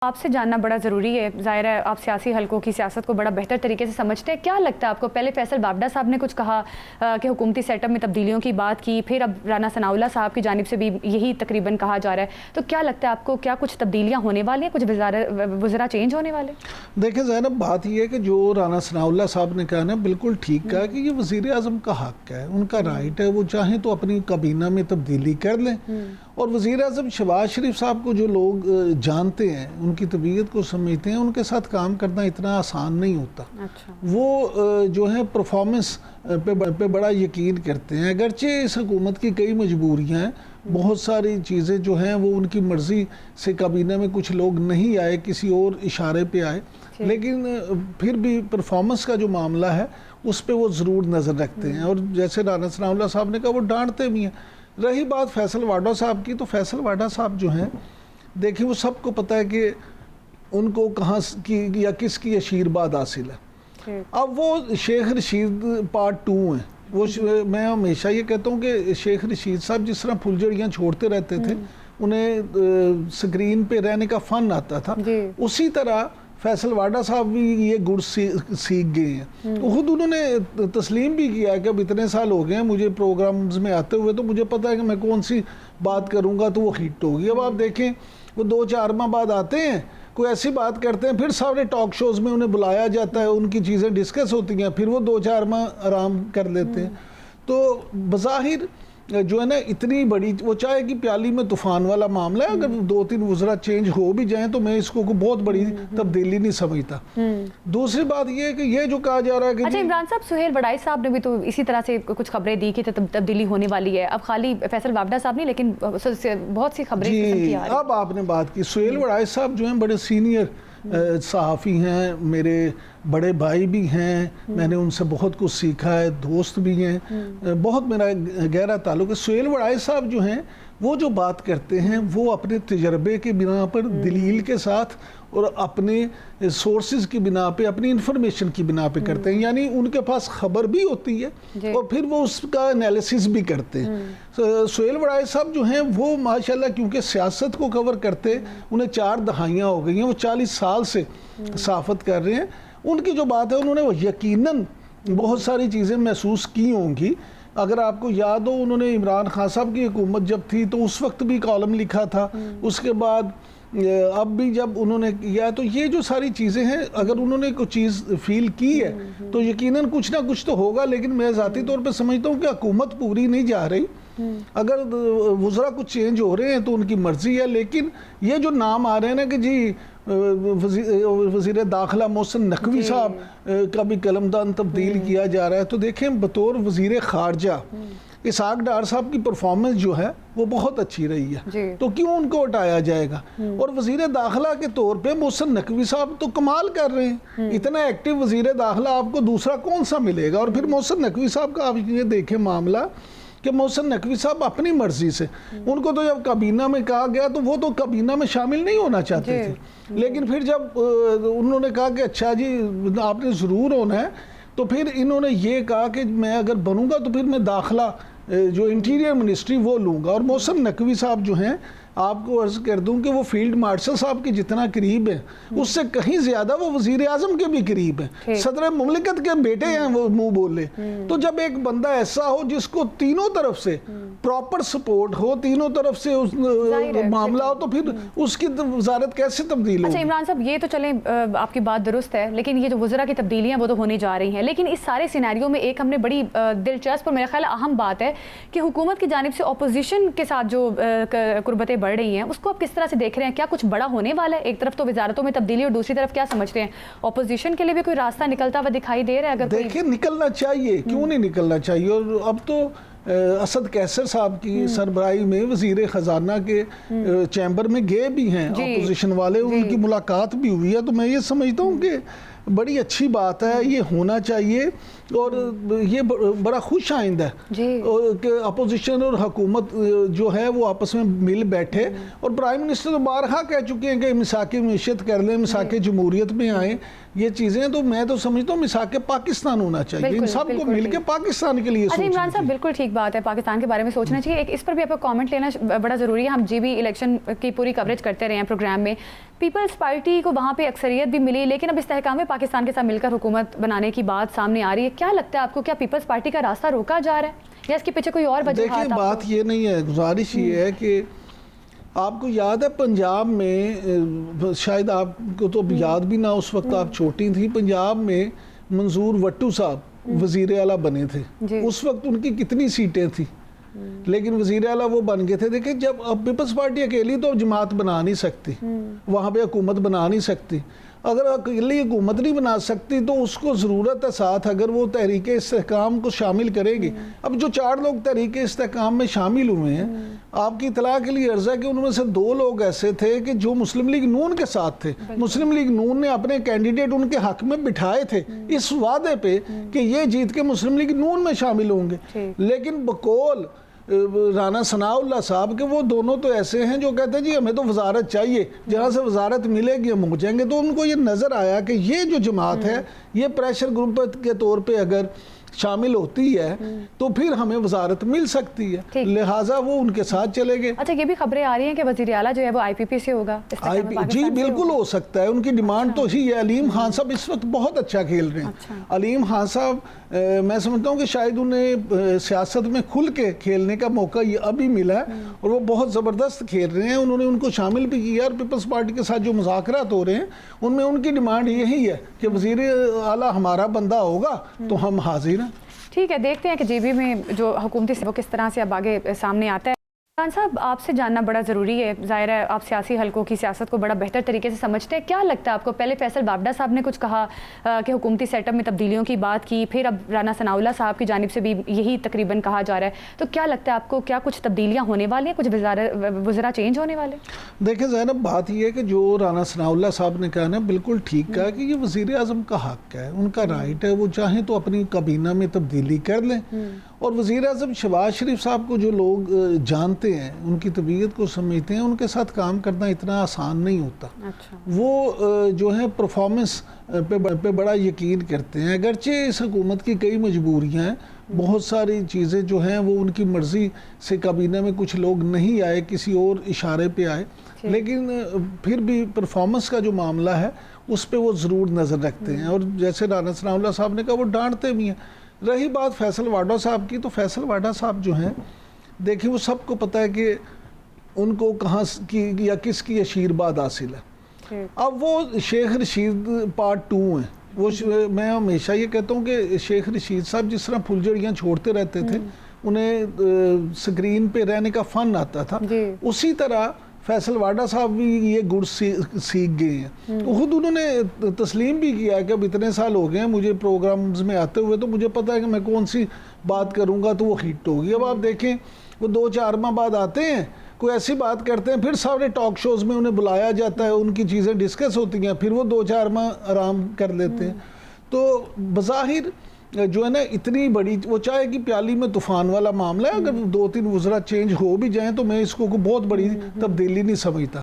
آپ سے جاننا بڑا ضروری ہے، ظاہر ہے آپ سیاسی حلقوں کی سیاست کو بڑا بہتر طریقے سے سمجھتے ہیں. کیا لگتا ہے آپ کو؟ پہلے فیصل وابڈا صاحب نے کچھ کہا کہ حکومتی سیٹ اپ میں تبدیلیوں کی بات کی، پھر اب رانا ثناء اللہ صاحب کی جانب سے بھی یہی تقریباً کہا جا رہا ہے. تو کیا لگتا ہے آپ کو، کیا کچھ تبدیلیاں ہونے والی ہیں، کچھ وزراء چینج ہونے والے؟ دیکھیں زینب، بات یہ ہے کہ جو رانا ثناء اللہ صاحب نے کہا نا بالکل ٹھیک کہا کہ یہ وزیر اعظم کا حق ہے، ان کا رائٹ ہے، وہ چاہیں تو اپنی کابینہ میں تبدیلی کر لیں. اور وزیر اعظم شہباز شریف صاحب کو جو لوگ جانتے ہیں، ان کی طبیعت کو سمجھتے ہیں، ان کے ساتھ کام کرنا اتنا آسان نہیں ہوتا. وہ جو ہے پرفارمنس پہ بڑا یقین کرتے ہیں. اگرچہ اس حکومت کی کئی مجبوریاں ہیں، بہت ساری چیزیں جو ہیں وہ ان کی مرضی سے کابینہ میں کچھ لوگ نہیں آئے، کسی اور اشارے پہ آئے، لیکن پھر بھی پرفارمنس کا جو معاملہ ہے اس پہ وہ ضرور نظر رکھتے ہیں. اور جیسے رانا ثناء اللہ صاحب نے کہا، وہ ڈانٹتے بھی ہیں. رہی بات فیصل وابڈا صاحب کی، تو فیصل وابڈا صاحب جو ہیں، دیکھیں وہ سب کو پتہ ہے کہ ان کو کہاں کی یا کس کی آشیرواد حاصل ہے. اب وہ شیخ رشید پارٹ 2 ہیں. وہ میں ہمیشہ یہ کہتا ہوں کہ شیخ رشید صاحب جس طرح پھلجھڑیاں چھوڑتے رہتے تھے، انہیں سکرین پہ رہنے کا فن آتا تھا، اسی طرح فیصل وابڈا صاحب بھی یہ گڑ سیکھ گئے ہیں. خود انہوں نے تسلیم بھی کیا ہے کہ اب اتنے سال ہو گئے ہیں مجھے پروگرامز میں آتے ہوئے، تو مجھے پتہ ہے کہ میں کون سی بات کروں گا تو وہ ہٹ ہوگی. اب آپ دیکھیں وہ 2-4 ماہ بعد آتے ہیں، کوئی ایسی بات کرتے ہیں، پھر سارے ٹاک شوز میں انہیں بلایا جاتا ہے، ان کی چیزیں ڈسکس ہوتی ہیں، پھر وہ 2-4 ماہ آرام کر لیتے ہیں. تو بظاہر جو ہے نا اتنی بڑی، وہ چاہے کہ پیالی میں طوفان والا معاملہ ہے، اگر 2-3 وزراء چینج ہو بھی جائیں تو میں اس کو بہت بڑی تبدیلی نہیں سمجھتا. دوسری بات یہ ہے کہ یہ جو کہا جا رہا ہے کہ اچھا، عمران صاحب سہیل وڑائی صاحب نے بھی تو اسی طرح سے کچھ خبریں دی کہ تبدیلی ہونے والی ہے. اب خالی فیصل وابڈا صاحب نہیں، لیکن بہت سی خبریں جی. اب آپ نے بات کی، سہیل وڑائی صاحب جو ہیں بڑے سینئر صحافی ہیں، میرے بڑے بھائی بھی ہیں، میں نے ان سے بہت کچھ سیکھا ہے، دوست بھی ہیں، بہت میرا گہرا تعلق ہے. سہیل وڑائی صاحب جو ہیں وہ جو بات کرتے ہیں وہ اپنے تجربے کی بنا پر، دلیل کے ساتھ اور اپنے سورسز کی بنا پہ، اپنی انفارمیشن کی بنا پہ کرتے ہیں. یعنی ان کے پاس خبر بھی ہوتی ہے اور پھر وہ اس کا انالیسس بھی کرتے ہیں. سہیل وڑائی صاحب جو ہیں وہ ماشاءاللہ کیونکہ سیاست کو کور کرتے، انہیں 4 دہائیاں ہو گئی ہیں، وہ 40 سال سے صحافت کر رہے ہیں. ان کی جو بات ہے انہوں نے یقیناً بہت ساری چیزیں محسوس کی ہوں گی. اگر آپ کو یاد ہو، انہوں نے عمران خان صاحب کی حکومت جب تھی تو اس وقت بھی کالم لکھا تھا، اس کے بعد اب بھی جب انہوں نے کیا، تو یہ جو ساری چیزیں ہیں اگر انہوں نے کوئی چیز فیل کی ہے تو یقیناً کچھ نہ کچھ تو ہوگا. لیکن میں ذاتی طور پہ سمجھتا ہوں کہ حکومت پوری نہیں جا رہی. اگر وزراء کچھ چینج ہو رہے ہیں تو ان کی مرضی ہے، لیکن یہ جو نام آ رہے ہیں نا کہ جی وزیر داخلہ محسن نقوی صاحب کا بھی قلمدان تبدیل کیا جا رہا ہے، تو دیکھیں بطور وزیر خارجہ اسحاق ڈار صاحب کی پرفارمنس جو ہے وہ بہت اچھی رہی ہے، تو کیوں ان کو ہٹایا جائے گا؟ اور وزیر داخلہ کے طور پہ محسن نقوی صاحب تو کمال کر رہے ہیں، اتنا ایکٹیو وزیر داخلہ آپ کو دوسرا کون سا ملے گا؟ اور پھر محسن نقوی صاحب کا آپ یہ دیکھیں معاملہ کہ محسن نقوی صاحب اپنی مرضی سے، ان کو تو جب کابینہ میں کہا گیا تو وہ تو کابینہ میں شامل نہیں ہونا چاہتے تھے، لیکن پھر جب انہوں نے کہا کہ اچھا جی آپ نے ضرور ہونا ہے، تو پھر انہوں نے یہ کہا کہ میں اگر بنوں گا تو پھر میں داخلہ جو انٹیریئر منسٹری وہ لوں گا. اور محسن نقوی صاحب جو ہیں، آپ کو عرض کر دوں کہ وہ فیلڈ مارشل صاحب کے جتنا قریب ہیں، اس سے کہیں زیادہ وہ وزیر اعظم کے بھی قریب ہیں، صدر مملکت کے بیٹے ہیں، وہ منہ بولے. تو جب ایک بندہ ایسا ہو جس کو تینوں طرف سے پراپر سپورٹ ہو، تینوں طرف سے معاملہ ہو، تو پھر اس کی وزارت کیسے تبدیل ہو؟ اچھا عمران صاحب، یہ تو چلیں آپ کی بات درست ہے، لیکن یہ جو وزراء کی تبدیلیاں وہ تو ہونے جا رہی ہیں، لیکن اس سارے سینیریو میں ایک ہم نے بڑی دلچسپ اور میرا خیال اہم بات ہے کہ حکومت کی جانب سے اپوزیشن کے ساتھ جو قربتیں بڑھ رہی ہیں، اس کو آپ کس طرح سے دیکھ رہے ہیں؟ کیا کچھ بڑا ہونے والا ہے؟ ایک طرف تو وزارتوں میں تبدیلی اور دوسری طرف کیا سمجھتے ہیں اپوزیشن کے لیے بھی کوئی راستہ نکلتا ہوا دکھائی دے رہا ہے؟ اگر دیکھیں نکلنا چاہیے، کیوں نہیں نکلنا چاہیے. اور اب تو اسد کیسر صاحب کی سربراہی میں وزیر خزانہ کے چیمبر میں گئے بھی ہیں اپوزیشن والے، ان کی ملاقات بھی ہوئی ہے. تو میں یہ سمجھتا ہوں کہ بڑی اچھی بات ہے، یہ ہونا چاہیے اور یہ بڑا خوش آئند ہے کہ اپوزیشن اور حکومت جو ہے وہ آپس میں مل بیٹھے. اور پرائم منسٹر تو بارہا کہہ چکے ہیں کہ مساک معیشت کر لیں، مساک جمہوریت میں آئیں. یہ چیزیں تو میں تو سمجھتا ہوں مساک پاکستان ہونا چاہیے، ان سب کو مل کے پاکستان کے لیے سوچنا چاہیے. عمران صاحب بالکل ٹھیک بات ہے، پاکستان کے بارے میں سوچنا چاہیے. اس پر بھی آپ کو کامنٹ لینا بڑا ضروری ہے. ہم جی بھی الیکشن کی پوری کوریج کرتے رہے ہیں پروگرام میں. پیپلز پارٹی کو وہاں پہ اکثریت بھی ملی، لیکن اب استحکام پاکستان کے ساتھ مل کر حکومت بنانے کی بات سامنے آ رہی ہے. کیا لگتا ہے آپ کو، کیا پیپلز پارٹی کا راستہ روکا جا رہا ہے یا اس کے پیچھے کوئی اور وجہ؟ دیکھیں بات یہ نہیں ہے، گزارش یہ ہے کہ آپ کو یاد ہے پنجاب میں، شاید آپ کو تو یاد بھی نہ، اس وقت آپ چھوٹی تھی، پنجاب میں منظور وٹو صاحب وزیر اعلیٰ بنے تھے. اس وقت ان کی کتنی سیٹیں تھیں، لیکن وزیر اعلیٰ وہ بن گئے تھے. دیکھیں جب اب پیپلز پارٹی اکیلی تو جماعت بنا نہیں سکتی، وہاں پہ حکومت بنا نہیں سکتی. اگر اکیلی حکومت نہیں بنا سکتی تو اس کو ضرورت ہے ساتھ اگر وہ تحریک استحکام کو شامل کرے گی. اب جو 4 لوگ تحریک استحکام میں شامل ہوئے ہیں، آپ کی اطلاع کے لیے عرض ہے کہ ان میں سے 2 لوگ ایسے تھے کہ جو مسلم لیگ نون کے ساتھ تھے. مسلم لیگ نون نے اپنے کینڈیڈیٹ ان کے حق میں بٹھائے تھے اس وعدے پہ کہ یہ جیت کے مسلم لیگ نون میں شامل ہوں گے. لیکن بقول رانا ثناء اللہ صاحب کہ وہ دونوں تو ایسے ہیں جو کہتے ہیں جی ہمیں تو وزارت چاہیے، جہاں سے وزارت ملے گی ہم ہو جائیں گے. تو ان کو یہ نظر آیا کہ یہ جو جماعت ہے یہ پریشر گروپ کے طور پہ اگر شامل ہوتی ہے تو پھر ہمیں وزارت مل سکتی ہے، لہٰذا وہ ان کے ساتھ چلے گئے. اچھا یہ بھی خبریں آ رہی ہیں کہ وزیر اعلیٰ جو ہے وہ IPP سے ہوگا. جی بالکل ہو سکتا ہے، ان کی ڈیمانڈ تو ہی ہے. علیم خان صاحب اس وقت بہت اچھا کھیل رہے ہیں. علیم خان صاحب میں سمجھتا ہوں کہ شاید انہیں سیاست میں کھل کے کھیلنے کا موقع یہ ابھی ملا ہے اور وہ بہت زبردست کھیل رہے ہیں. انہوں نے ان کو شامل بھی کیا اور پیپلز پارٹی کے ساتھ جو مذاکرات ہو رہے ہیں ان میں ان کی ڈیمانڈ یہی ہے کہ وزیر اعلیٰ ہمارا بندہ ہوگا تو ہم حاضر ہیں. ٹھیک ہے، دیکھتے ہیں کہ JB میں جو حکومتی وہ کس طرح سے اب آگے سامنے آتا ہے. خان صاحب آپ سے جاننا بڑا ضروری ہے، ظاہر ہے آپ سیاسی حلقوں کی سیاست کو بڑا بہتر طریقے سے سمجھتے ہیں. کیا لگتا ہے آپ کو، پہلے فیصل بابڈا صاحب نے کچھ کہا کہ حکومتی سیٹ اپ میں تبدیلیوں کی بات کی، پھر اب رانا ثناء اللہ صاحب کی جانب سے بھی یہی تقریباً کہا جا رہا ہے. تو کیا لگتا ہے آپ کو، کیا کچھ تبدیلیاں ہونے والی ہیں، کچھ وزراء چینج ہونے والے؟ دیکھیں زینب بات یہ ہے کہ جو رانا ثناء اللہ صاحب نے کہا نا بالکل ٹھیک کہا کہ یہ وزیر اعظم کا حق ہے، ان کا رائٹ ہے، وہ چاہیں تو اپنی کابینہ میں تبدیلی کر لیں. اور وزیر اعظم شہباز شریف صاحب کو جو لوگ جانتے ہیں، ان کی طبیعت کو سمجھتے ہیں، ان کے ساتھ کام کرنا اتنا آسان نہیں ہوتا. وہ جو ہے پرفارمنس پہ بڑا یقین کرتے ہیں. اگرچہ اس حکومت کی کئی مجبوریاں ہیں، بہت ساری چیزیں جو ہیں وہ ان کی مرضی سے کابینہ میں کچھ لوگ نہیں آئے، کسی اور اشارے پہ آئے، لیکن پھر بھی پرفارمنس کا جو معاملہ ہے اس پہ وہ ضرور نظر رکھتے ہیں. اور جیسے رانا ثناء اللہ صاحب نے کہا وہ ڈانٹتے بھی ہیں. رہی بات فیصل واڈا صاحب کی، تو فیصل واڈا صاحب جو ہیں دیکھیں وہ سب کو پتہ ہے کہ ان کو کہاں کی یا کس کی آشیرواد حاصل ہے. اب وہ شیخ رشید پارٹ 2 ہیں. وہ میں ہمیشہ یہ کہتا ہوں کہ شیخ رشید صاحب جس طرح پھلجھڑیاں چھوڑتے رہتے تھے، انہیں سکرین پہ رہنے کا فن آتا تھا، اسی طرح فیصل واڈا صاحب بھی یہ گڑ سیکھ گئے ہیں. تو خود انہوں نے تسلیم بھی کیا ہے کہ اب اتنے سال ہو گئے ہیں مجھے پروگرامز میں آتے ہوئے، تو مجھے پتہ ہے کہ میں کون سی بات کروں گا تو وہ ہٹ ہوگی. اب آپ دیکھیں وہ 2-4 ماہ بعد آتے ہیں، کوئی ایسی بات کرتے ہیں، پھر سارے ٹاک شوز میں انہیں بلایا جاتا ہے، ان کی چیزیں ڈسکس ہوتی ہیں، پھر وہ 2-4 ماہ آرام کر لیتے ہیں. تو بظاہر جو ہے نا اتنی بڑی وہ چائے کی پیالی میں طوفان والا معاملہ ہے. اگر 2-3 وزراء چینج ہو بھی جائیں تو میں اس کو بہت بڑی تبدیلی نہیں سمجھتا.